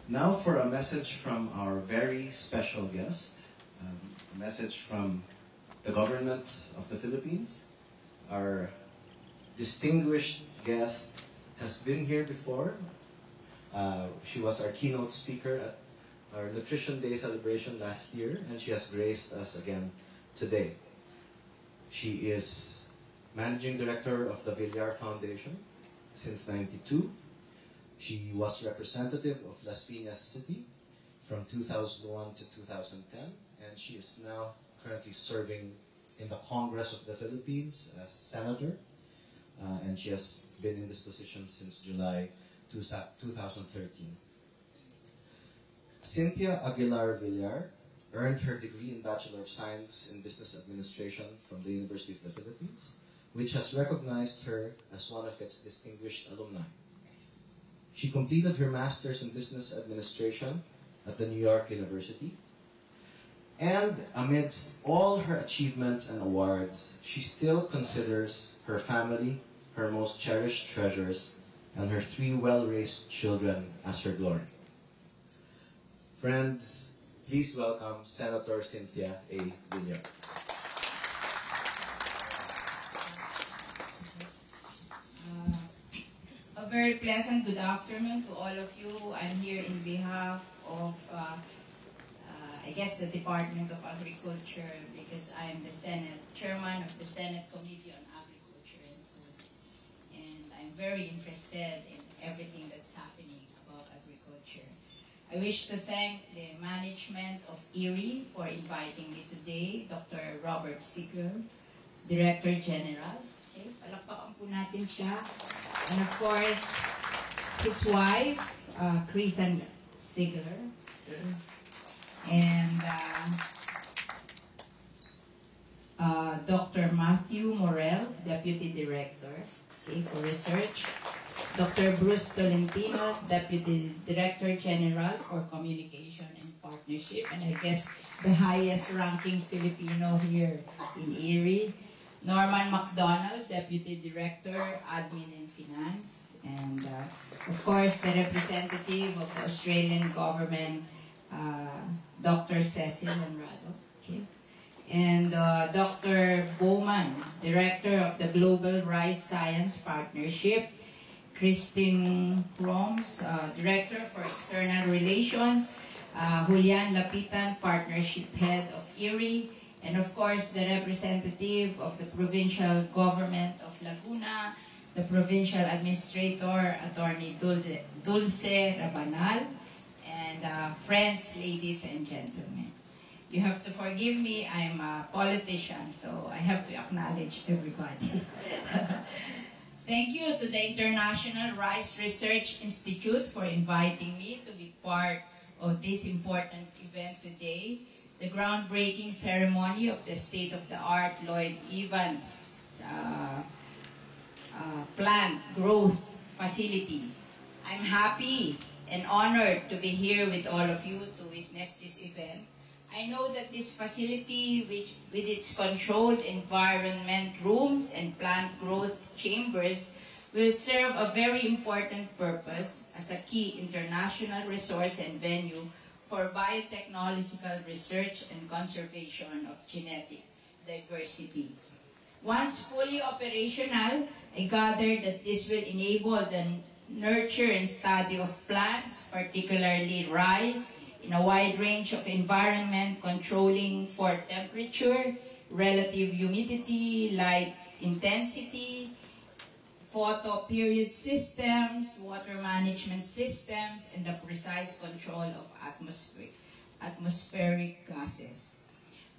Now for a message from our very special guest, a message from the government of the Philippines. Our distinguished guest has been here before. She was our keynote speaker at our Nutrition Day celebration last year, and she has graced us again today. She is Managing Director of the Villar Foundation since '92. She was representative of Las Piñas City from 2001 to 2010, and she is now currently serving in the Congress of the Philippines as Senator, and she has been in this position since July 2013. Cynthia Aguilar Villar earned her degree in Bachelor of Science in Business Administration from the University of the Philippines, which has recognized her as one of its distinguished alumni. She completed her Master's in Business Administration at the New York University. And amidst all her achievements and awards, she still considers her family her most cherished treasures and her 3 well-raised children as her glory. Friends, please welcome Senator Cynthia A. Villar. A very pleasant good afternoon to all of you. I'm here in behalf of, I guess, the Department of Agriculture, because I am the chairman of the Senate Committee on Agriculture and Food. And I'm very interested in everything that's happening about agriculture. I wish to thank the management of IRRI for inviting me today, Dr. Robert Sigler, Director General. Okay, palakpakan po natin siya. And of course, his wife, Chrisan Sigler. And Dr. Matthew Morel, Deputy Director, okay, for Research. Dr. Bruce Tolentino, Deputy Director General for Communication and Partnership. And I guess the highest ranking Filipino here in IRRI. Norman MacDonald, Deputy Director, Admin and Finance, and of course the representative of the Australian government, Dr. Cecil Honrado, okay. And Dr. Bowman, Director of the Global Rice Science Partnership, Christine Kroms, Director for External Relations, Julian Lapitan, Partnership Head of IRRI, and of course, the representative of the provincial government of Laguna, the provincial administrator, Attorney Dulce Rabanal, and friends, ladies and gentlemen. You have to forgive me, I'm a politician, so I have to acknowledge everybody. Thank you to the International Rice Research Institute for inviting me to be part of this important event today. The groundbreaking ceremony of the state-of-the-art Lloyd Evans plant growth facility. I'm happy and honored to be here with all of you to witness this event. I know that this facility, with its controlled environment rooms and plant growth chambers, will serve a very important purpose as a key international resource and venue for biotechnological research and conservation of genetic diversity. Once fully operational, I gather that this will enable the nurture and study of plants, particularly rice, in a wide range of environment controlling for temperature, relative humidity, light intensity, photo period systems, water management systems, and the precise control of atmospheric gases.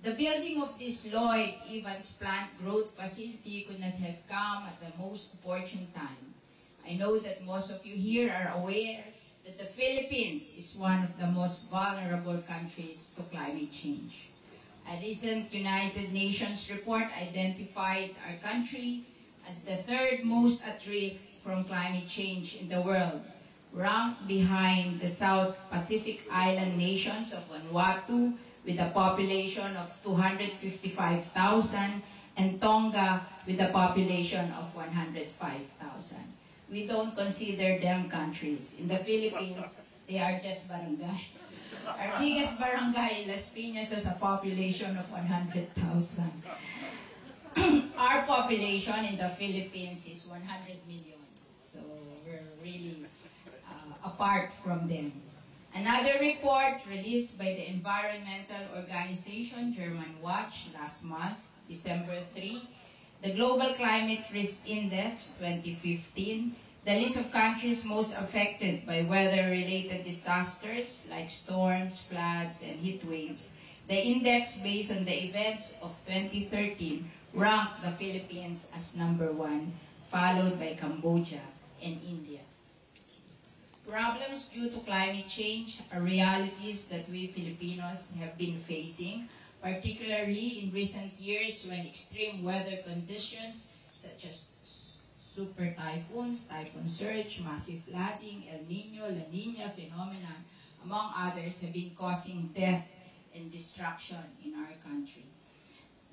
The building of this Lloyd Evans plant growth facility could not have come at the most opportune time. I know that most of you here are aware that the Philippines is one of the most vulnerable countries to climate change. A recent United Nations report identified our country as the 3rd most at risk from climate change in the world, ranked behind the South Pacific Island nations of Vanuatu with a population of 255,000 and Tonga with a population of 105,000. We don't consider them countries. In the Philippines, They are just barangay. Our biggest barangay, Las Piñas, has a population of 100,000. Our population in the Philippines is 100 million. So we're really apart from them. Another report released by the environmental organization German Watch last month, December 3, the Global Climate Risk Index 2015, the list of countries most affected by weather-related disasters like storms, floods, and heat waves. The index, based on the events of 2013, ranked the Philippines as number 1, followed by Cambodia and India. Problems due to climate change are realities that we Filipinos have been facing, particularly in recent years when extreme weather conditions such as super typhoons, typhoon surge, massive flooding, El Nino, La Nina phenomenon, among others, have been causing death and destruction in our country.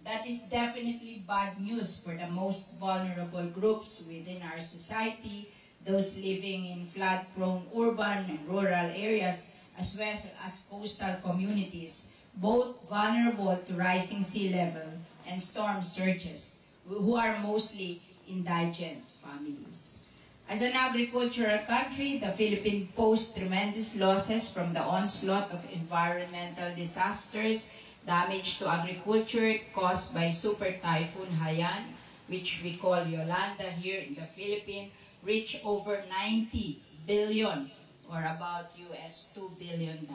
That is definitely bad news for the most vulnerable groups within our society, those living in flood-prone urban and rural areas, as well as coastal communities, both vulnerable to rising sea level and storm surges, who are mostly indigent families. As an agricultural country, the Philippines posed tremendous losses from the onslaught of environmental disasters, damage to agriculture caused by Super Typhoon Haiyan, which we call Yolanda here in the Philippines, reached over 90 billion, or about US $2 billion.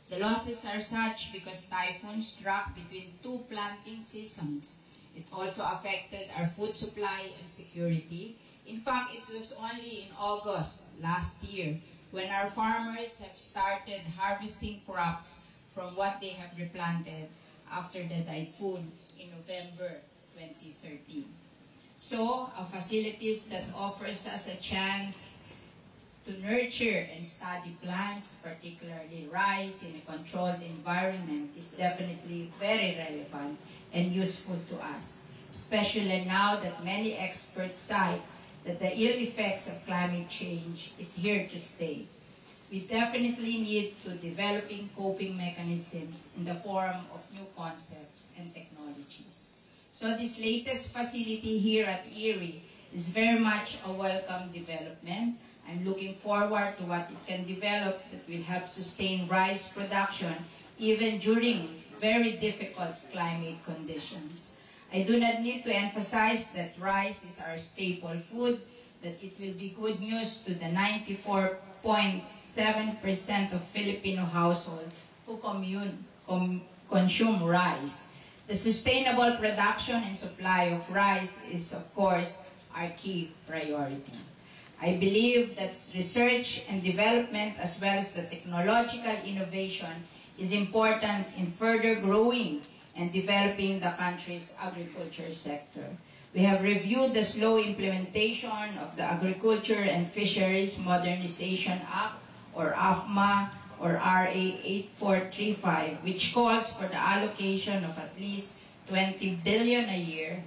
The losses are such because typhoons struck between 2 planting seasons. It also affected our food supply and security. In fact, it was only in August last year when our farmers have started harvesting crops from what they have replanted after the typhoon in November 2013. So, facilities that offers us a chance to nurture and study plants, particularly rice, in a controlled environment is definitely very relevant and useful to us, especially now that many experts cite that the ill effects of climate change is here to stay. We definitely need to developing coping mechanisms in the form of new concepts and technologies. So this latest facility here at Erie is very much a welcome development. I'm looking forward to what it can develop that will help sustain rice production even during very difficult climate conditions. I do not need to emphasize that rice is our staple food, that it will be good news to the 94.7% of Filipino households who consume rice. The sustainable production and supply of rice is, of course, our key priority. I believe that research and development as well as the technological innovation is important in further growing and developing the country's agriculture sector. We have reviewed the slow implementation of the Agriculture and Fisheries Modernization Act, or AFMA, or RA 8435, which calls for the allocation of at least 20 billion a year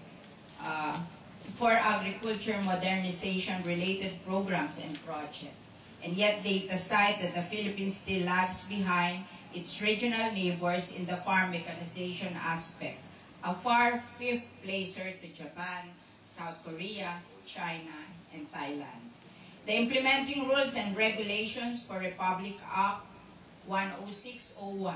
for agriculture modernization related programs and projects. And yet data cite that the Philippines still lags behind its regional neighbors in the farm mechanization aspect, a far fifth placer to Japan, South Korea, China, and Thailand. The implementing rules and regulations for Republic Act 10601,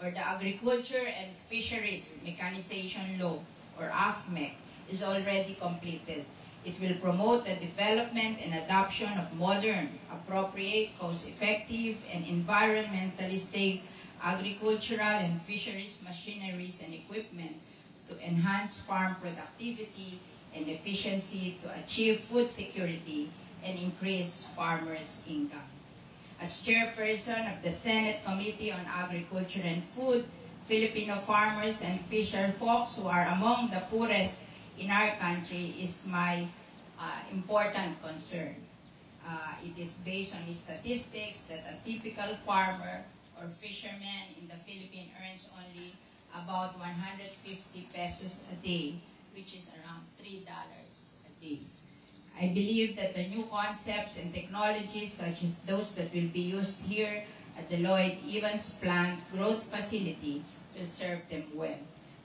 or the Agriculture and Fisheries Mechanization Law, or AFMEC, is already completed. It will promote the development and adoption of modern, appropriate, cost-effective, and environmentally safe agricultural and fisheries machineries and equipment to enhance farm productivity and efficiency to achieve food security and increase farmers' income. As chairperson of the Senate Committee on Agriculture and Food, Filipino farmers and fisher folks who are among the poorest in our country is my important concern. It is based on the statistics that a typical farmer or fisherman in the Philippines earns only about 150 pesos a day, which is around $3 a day. I believe that the new concepts and technologies such as those that will be used here at the Lloyd Evans Plant Growth Facility will serve them well.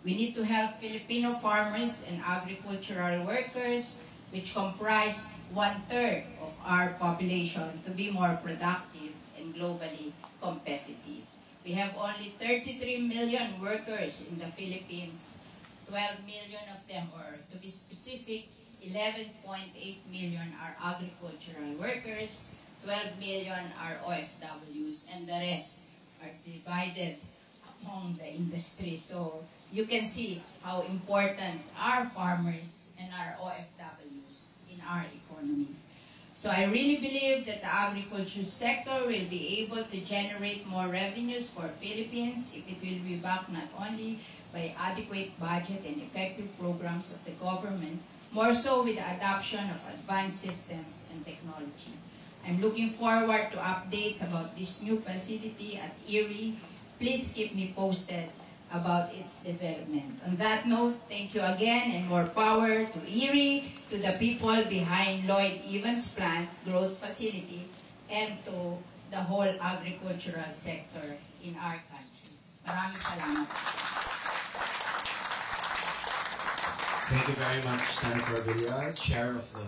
We need to help Filipino farmers and agricultural workers, which comprise 1/3 of our population, to be more productive and globally competitive. We have only 33 million workers in the Philippines. 12 million of them, or to be specific, 11.8 million are agricultural workers, 12 million are OFWs, and the rest are divided among the industry. So you can see how important our farmers and our OFWs in our economy. So I really believe that the agriculture sector will be able to generate more revenues for Philippines if it will be backed not only by adequate budget and effective programs of the government, more so with the adoption of advanced systems and technology. I'm looking forward to updates about this new facility at Erie. Please keep me posted about its development. On that note, thank you again, and more power to Erie, to the people behind Lloyd Evans Plant Growth Facility, and to the whole agricultural sector in our country. Maraming salamat. Thank you very much, Senator Villar, Chair of the